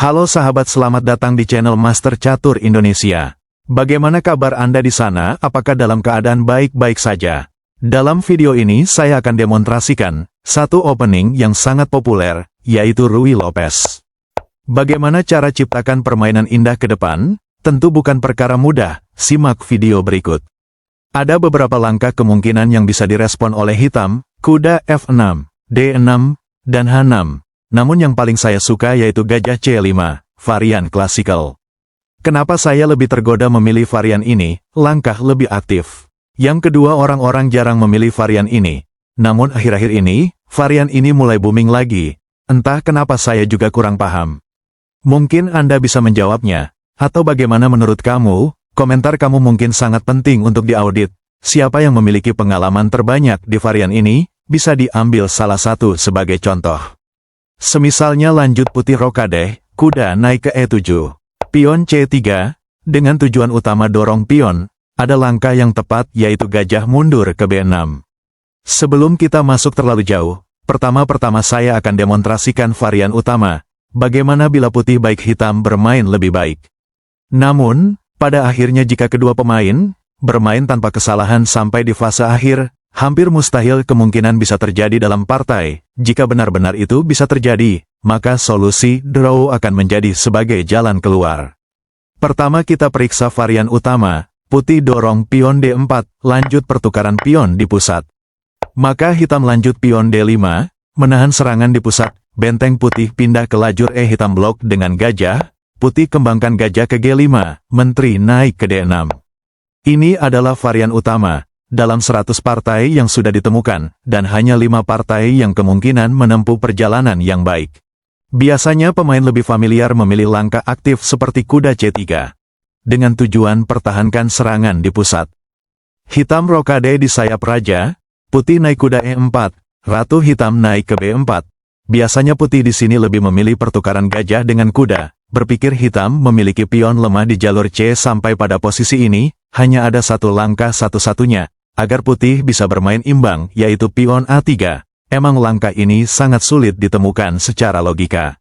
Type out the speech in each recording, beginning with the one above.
Halo sahabat, selamat datang di channel Master Catur Indonesia. Bagaimana kabar Anda di sana? Apakah dalam keadaan baik-baik saja? Dalam video ini saya akan demonstrasikan satu opening yang sangat populer, yaitu Ruy Lopez. Bagaimana cara ciptakan permainan indah ke depan? Tentu bukan perkara mudah, simak video berikut. Ada beberapa langkah kemungkinan yang bisa direspon oleh hitam, kuda F6, D6, dan H6. Namun yang paling saya suka yaitu gajah C5, varian klasikal. Kenapa saya lebih tergoda memilih varian ini? Langkah lebih aktif. Yang kedua, orang-orang jarang memilih varian ini. Namun akhir-akhir ini, varian ini mulai booming lagi. Entah kenapa saya juga kurang paham. Mungkin Anda bisa menjawabnya. Atau bagaimana menurut kamu? Komentar kamu mungkin sangat penting untuk diaudit. Siapa yang memiliki pengalaman terbanyak di varian ini, bisa diambil salah satu sebagai contoh. Semisalnya lanjut putih rokade, kuda naik ke E7. Pion C3, dengan tujuan utama dorong pion, ada langkah yang tepat yaitu gajah mundur ke B6. Sebelum kita masuk terlalu jauh, pertama-tama saya akan demonstrasikan varian utama, bagaimana bila putih baik hitam bermain lebih baik. Namun, pada akhirnya jika kedua pemain bermain tanpa kesalahan sampai di fase akhir, hampir mustahil kemungkinan bisa terjadi dalam partai. Jika benar-benar itu bisa terjadi, maka solusi draw akan menjadi sebagai jalan keluar. Pertama kita periksa varian utama, putih dorong pion D4, lanjut pertukaran pion di pusat. Maka hitam lanjut pion D5, menahan serangan di pusat, benteng putih pindah ke lajur E, hitam blok dengan gajah, putih kembangkan gajah ke G5, menteri naik ke D6. Ini adalah varian utama. Dalam 100 partai yang sudah ditemukan, dan hanya 5 partai yang kemungkinan menempuh perjalanan yang baik. Biasanya pemain lebih familiar memilih langkah aktif seperti kuda C3, dengan tujuan pertahankan serangan di pusat. Hitam rokade di sayap raja, putih naik kuda E4, ratu hitam naik ke B4. Biasanya putih di sini lebih memilih pertukaran gajah dengan kuda, berpikir hitam memiliki pion lemah di jalur C. Sampai pada posisi ini, hanya ada satu langkah satu-satunya, agar putih bisa bermain imbang, yaitu pion A3. Emang langkah ini sangat sulit ditemukan secara logika.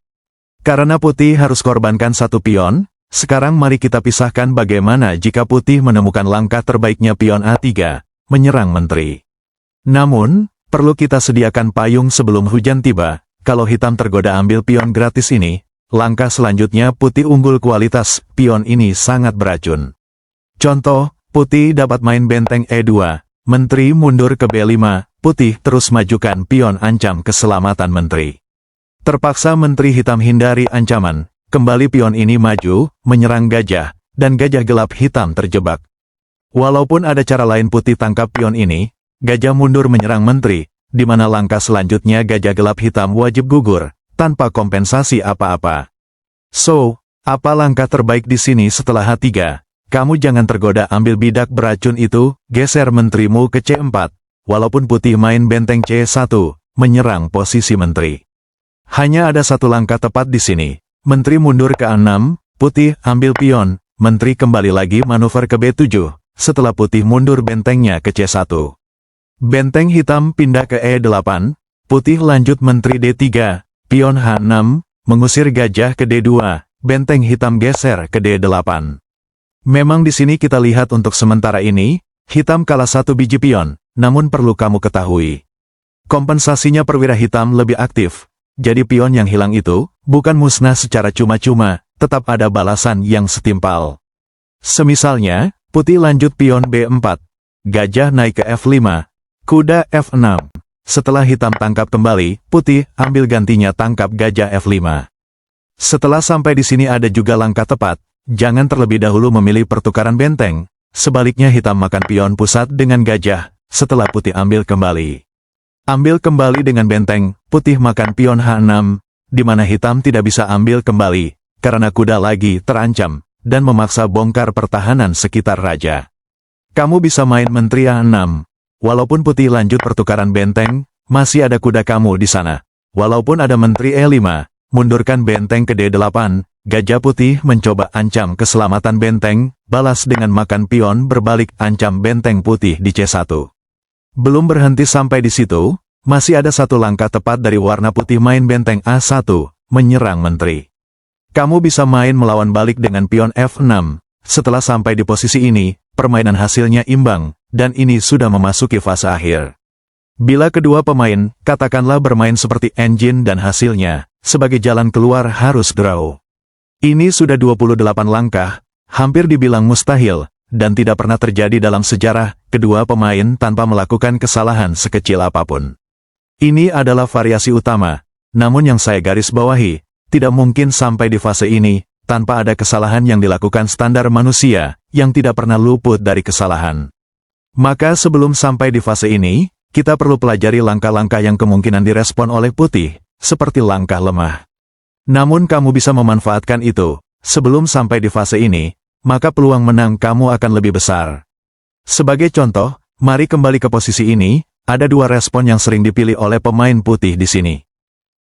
Karena putih harus korbankan satu pion, sekarang mari kita pisahkan bagaimana jika putih menemukan langkah terbaiknya pion A3, menyerang menteri. Namun, perlu kita sediakan payung sebelum hujan tiba. Kalau hitam tergoda ambil pion gratis ini, langkah selanjutnya putih unggul kualitas, pion ini sangat beracun. Contoh, putih dapat main benteng E2, menteri mundur ke B5, putih terus majukan pion ancam keselamatan menteri. Terpaksa menteri hitam hindari ancaman, kembali pion ini maju, menyerang gajah, dan gajah gelap hitam terjebak. Walaupun ada cara lain putih tangkap pion ini, gajah mundur menyerang menteri, di mana langkah selanjutnya gajah gelap hitam wajib gugur, tanpa kompensasi apa-apa. So, apa langkah terbaik di sini setelah H3? Kamu jangan tergoda ambil bidak beracun itu, geser menterimu ke C4. Walaupun putih main benteng C1, menyerang posisi menteri. Hanya ada satu langkah tepat di sini. Menteri mundur ke A6, putih ambil pion, menteri kembali lagi manuver ke B7, setelah putih mundur bentengnya ke C1. Benteng hitam pindah ke E8, putih lanjut menteri D3, pion H6, mengusir gajah ke D2, benteng hitam geser ke D8. Memang di sini kita lihat untuk sementara ini, hitam kalah satu biji pion, namun perlu kamu ketahui. Kompensasinya perwira hitam lebih aktif, jadi pion yang hilang itu, bukan musnah secara cuma-cuma, tetap ada balasan yang setimpal. Semisalnya, putih lanjut pion B4, gajah naik ke F5, kuda F6. Setelah hitam tangkap kembali, putih ambil gantinya tangkap gajah F5. Setelah sampai di sini ada juga langkah tepat. Jangan terlebih dahulu memilih pertukaran benteng, sebaliknya hitam makan pion pusat dengan gajah, setelah putih ambil kembali. Ambil kembali dengan benteng, putih makan pion H6, di mana hitam tidak bisa ambil kembali, karena kuda lagi terancam, dan memaksa bongkar pertahanan sekitar raja. Kamu bisa main menteri A6, walaupun putih lanjut pertukaran benteng, masih ada kuda kamu di sana. Walaupun ada menteri E5, mundurkan benteng ke D8, gajah putih mencoba ancam keselamatan benteng, balas dengan makan pion berbalik ancam benteng putih di C1. Belum berhenti sampai di situ, masih ada satu langkah tepat dari warna putih main benteng A1, menyerang menteri. kamu bisa main melawan balik dengan pion F6. Setelah sampai di posisi ini, permainan hasilnya imbang, dan ini sudah memasuki fase akhir. Bila kedua pemain, katakanlah bermain seperti engine dan hasilnya, sebagai jalan keluar harus draw. Ini sudah 28 langkah, hampir dibilang mustahil, dan tidak pernah terjadi dalam sejarah kedua pemain tanpa melakukan kesalahan sekecil apapun. Ini adalah variasi utama, namun yang saya garis bawahi, tidak mungkin sampai di fase ini, tanpa ada kesalahan yang dilakukan standar manusia, yang tidak pernah luput dari kesalahan. Maka sebelum sampai di fase ini, kita perlu pelajari langkah-langkah yang kemungkinan direspon oleh putih, seperti langkah lemah. Namun kamu bisa memanfaatkan itu, sebelum sampai di fase ini, maka peluang menang kamu akan lebih besar. Sebagai contoh, mari kembali ke posisi ini, ada dua respon yang sering dipilih oleh pemain putih di sini.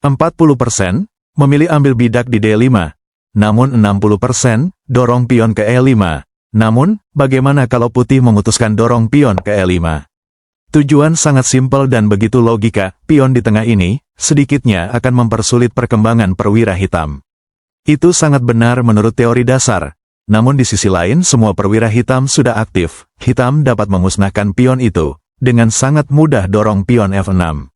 40% memilih ambil bidak di D5, namun 60% dorong pion ke E5. Namun, bagaimana kalau putih memutuskan dorong pion ke E5? Tujuan sangat simpel dan begitu logika, pion di tengah ini, sedikitnya akan mempersulit perkembangan perwira hitam. Itu sangat benar menurut teori dasar, namun di sisi lain semua perwira hitam sudah aktif, hitam dapat memusnahkan pion itu, dengan sangat mudah dorong pion F6.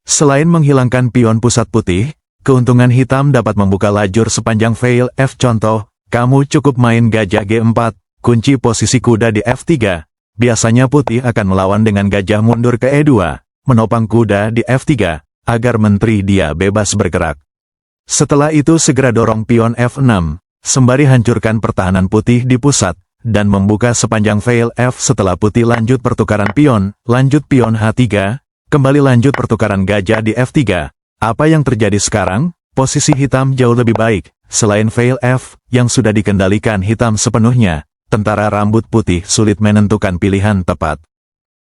Selain menghilangkan pion pusat putih, keuntungan hitam dapat membuka lajur sepanjang fail F. Contoh, kamu cukup main gajah G4, kunci posisi kuda di F3. Biasanya putih akan melawan dengan gajah mundur ke E2, menopang kuda di F3, agar menteri dia bebas bergerak. Setelah itu segera dorong pion F6, sembari hancurkan pertahanan putih di pusat, dan membuka sepanjang fail F. Setelah putih lanjut pertukaran pion, lanjut pion H3, kembali lanjut pertukaran gajah di F3. Apa yang terjadi sekarang? Posisi hitam jauh lebih baik. Selain fail F, yang sudah dikendalikan hitam sepenuhnya, tentara rambut putih sulit menentukan pilihan tepat.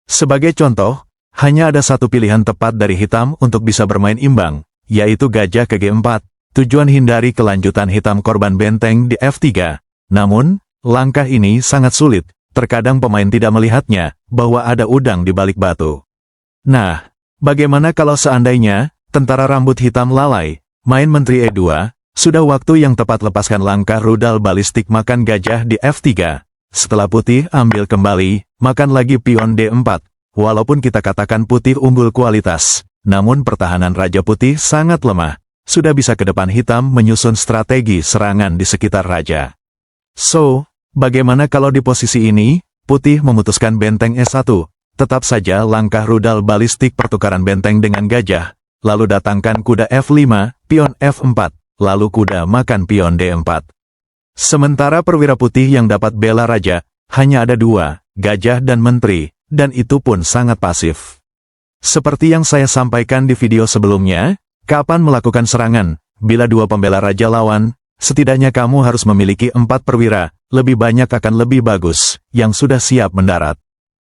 Sebagai contoh, hanya ada satu pilihan tepat dari hitam untuk bisa bermain imbang, yaitu gajah ke G4. Tujuan hindari kelanjutan hitam korban benteng di F3. Namun, langkah ini sangat sulit, terkadang pemain tidak melihatnya, bahwa ada udang di balik batu. Nah, bagaimana kalau seandainya tentara rambut hitam lalai, main menteri E2, sudah waktu yang tepat lepaskan langkah rudal balistik makan gajah di F3. Setelah putih ambil kembali, makan lagi pion D4. Walaupun kita katakan putih unggul kualitas, namun pertahanan Raja Putih sangat lemah. Sudah bisa ke depan hitam menyusun strategi serangan di sekitar Raja. So, bagaimana kalau di posisi ini, putih memutuskan benteng E1, tetap saja langkah rudal balistik pertukaran benteng dengan gajah, lalu datangkan kuda F5, pion F4, lalu kuda makan pion D4. Sementara perwira putih yang dapat bela raja, hanya ada dua, gajah dan menteri, dan itu pun sangat pasif. Seperti yang saya sampaikan di video sebelumnya, kapan melakukan serangan? Bila dua pembela raja lawan, setidaknya kamu harus memiliki 4 perwira, lebih banyak akan lebih bagus, yang sudah siap mendarat.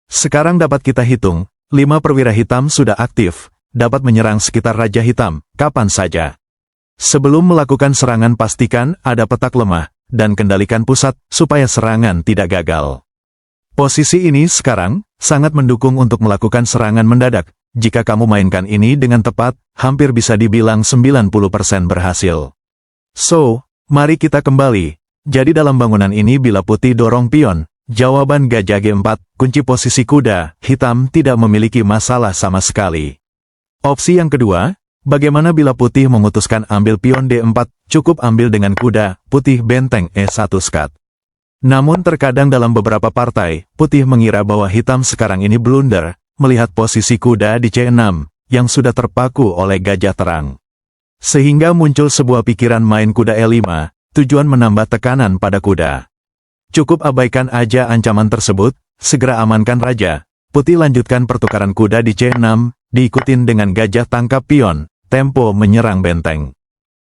Sekarang dapat kita hitung, 5 perwira hitam sudah aktif, dapat menyerang sekitar Raja Hitam, kapan saja. Sebelum melakukan serangan pastikan ada petak lemah, dan kendalikan pusat, supaya serangan tidak gagal. Posisi ini sekarang, sangat mendukung untuk melakukan serangan mendadak. Jika kamu mainkan ini dengan tepat, hampir bisa dibilang 90% berhasil. So, mari kita kembali. Jadi dalam bangunan ini bila putih dorong pion, jawaban gajah G4, kunci posisi kuda, hitam tidak memiliki masalah sama sekali. Opsi yang kedua, bagaimana bila putih memutuskan ambil pion D4, cukup ambil dengan kuda, putih benteng E1 skat. Namun terkadang dalam beberapa partai, putih mengira bahwa hitam sekarang ini blunder, melihat posisi kuda di C6, yang sudah terpaku oleh gajah terang. Sehingga muncul sebuah pikiran main kuda E5, tujuan menambah tekanan pada kuda. Cukup abaikan aja ancaman tersebut, segera amankan raja. Putih lanjutkan pertukaran kuda di C6, diikutin dengan gajah tangkap pion, tempo menyerang benteng.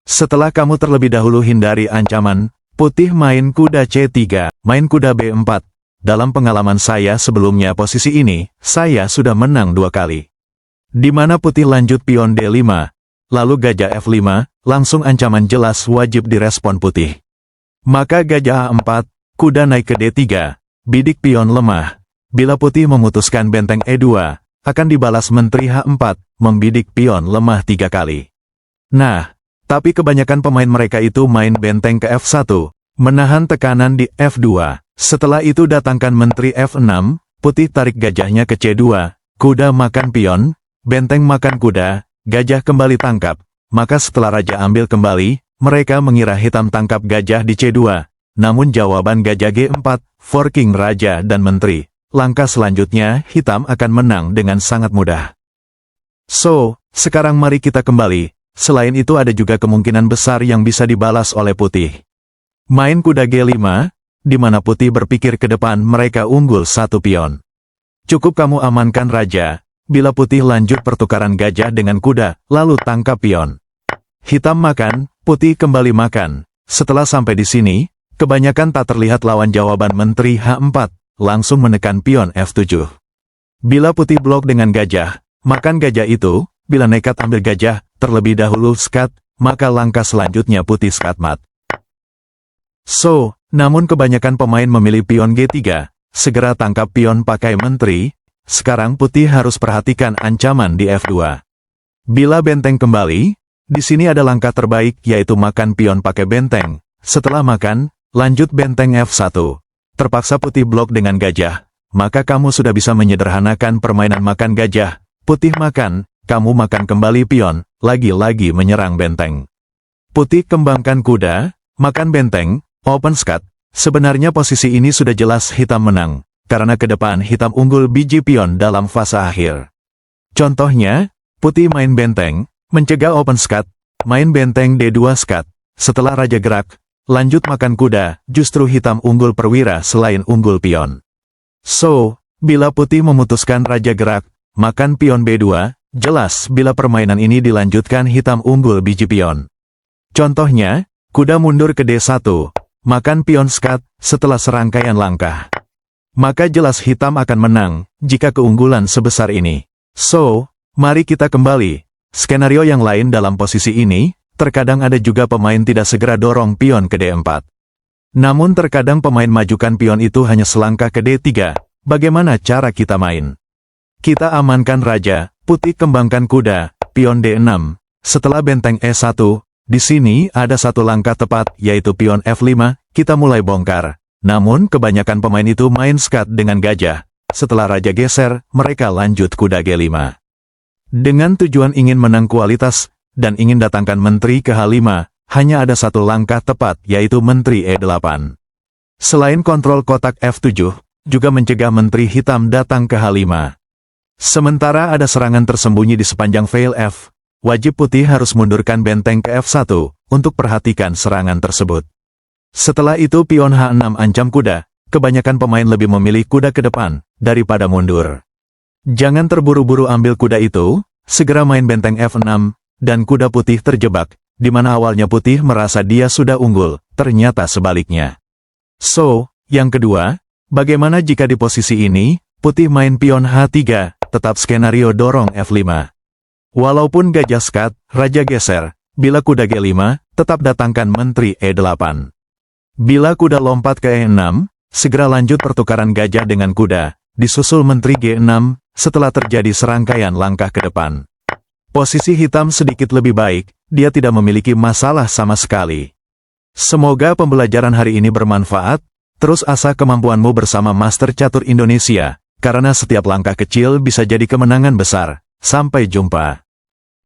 Setelah kamu terlebih dahulu hindari ancaman, putih main kuda C3, main kuda B4. Dalam pengalaman saya sebelumnya posisi ini, saya sudah menang 2 kali. Di mana putih lanjut pion D5, lalu gajah F5, langsung ancaman jelas wajib direspon putih. Maka gajah A4, kuda naik ke D3, bidik pion lemah. Bila putih memutuskan benteng E2, akan dibalas menteri H4, membidik pion lemah 3 kali. Nah, Tapi kebanyakan pemain mereka itu main benteng ke F1, menahan tekanan di F2. Setelah itu datangkan menteri F6, putih tarik gajahnya ke C2, kuda makan pion, benteng makan kuda, gajah kembali tangkap. Maka setelah raja ambil kembali, mereka mengira hitam tangkap gajah di C2. Namun jawaban gajah G4, forking raja dan menteri. Langkah selanjutnya, hitam akan menang dengan sangat mudah. So, sekarang mari kita kembali. Selain itu ada juga kemungkinan besar yang bisa dibalas oleh putih. Main kuda G5, di mana putih berpikir ke depan mereka unggul satu pion. Cukup kamu amankan raja, bila putih lanjut pertukaran gajah dengan kuda, lalu tangkap pion. Hitam makan, putih kembali makan. Setelah sampai di sini, kebanyakan tak terlihat lawan jawaban menteri H4, langsung menekan pion F7. Bila putih blok dengan gajah, makan gajah itu, bila nekat ambil gajah, terlebih dahulu skat, maka langkah selanjutnya putih skat mat. So, namun kebanyakan pemain memilih pion G3, segera tangkap pion pakai menteri, sekarang putih harus perhatikan ancaman di F2. Bila benteng kembali, di sini ada langkah terbaik yaitu makan pion pakai benteng, setelah makan, lanjut benteng F1. Terpaksa putih blok dengan gajah, maka kamu sudah bisa menyederhanakan permainan makan gajah, putih makan, kamu makan kembali pion, lagi-lagi menyerang benteng. Putih kembangkan kuda, makan benteng, open skat. Sebenarnya posisi ini sudah jelas hitam menang, karena ke depan hitam unggul biji pion dalam fase akhir. Contohnya, putih main benteng, mencegah open skat, main benteng D2 skat. Setelah raja gerak, lanjut makan kuda, justru hitam unggul perwira selain unggul pion. So, bila putih memutuskan raja gerak, makan pion B2, jelas bila permainan ini dilanjutkan hitam unggul biji pion. Contohnya, kuda mundur ke D1, makan pion skat, setelah serangkaian langkah. Maka jelas hitam akan menang, jika keunggulan sebesar ini. So, mari kita kembali. Skenario yang lain dalam posisi ini, terkadang ada juga pemain tidak segera dorong pion ke D4. Namun terkadang pemain majukan pion itu hanya selangkah ke D3, bagaimana cara kita main? Kita amankan raja, putih kembangkan kuda, pion D6. Setelah benteng E1, di sini ada satu langkah tepat, yaitu pion F5, kita mulai bongkar. Namun kebanyakan pemain itu main skat dengan gajah. Setelah raja geser, mereka lanjut kuda G5. Dengan tujuan ingin menang kualitas, dan ingin datangkan menteri ke H5, hanya ada satu langkah tepat, yaitu menteri E8. Selain kontrol kotak F7, juga mencegah menteri hitam datang ke H5. Sementara ada serangan tersembunyi di sepanjang file F, wajib putih harus mundurkan benteng ke F1, untuk perhatikan serangan tersebut. Setelah itu pion H6 ancam kuda, kebanyakan pemain lebih memilih kuda ke depan, daripada mundur. Jangan terburu-buru ambil kuda itu, segera main benteng F6, dan kuda putih terjebak, di mana awalnya putih merasa dia sudah unggul, ternyata sebaliknya. So, yang kedua, bagaimana jika di posisi ini, putih main pion H3, tetap skenario dorong F5. Walaupun gajah skat, raja geser, bila kuda G5, tetap datangkan menteri E8. Bila kuda lompat ke E6, segera lanjut pertukaran gajah dengan kuda, disusul menteri G6, setelah terjadi serangkaian langkah ke depan. Posisi hitam sedikit lebih baik, dia tidak memiliki masalah sama sekali. Semoga pembelajaran hari ini bermanfaat, terus asah kemampuanmu bersama Master Catur Indonesia, karena setiap langkah kecil bisa jadi kemenangan besar. Sampai jumpa.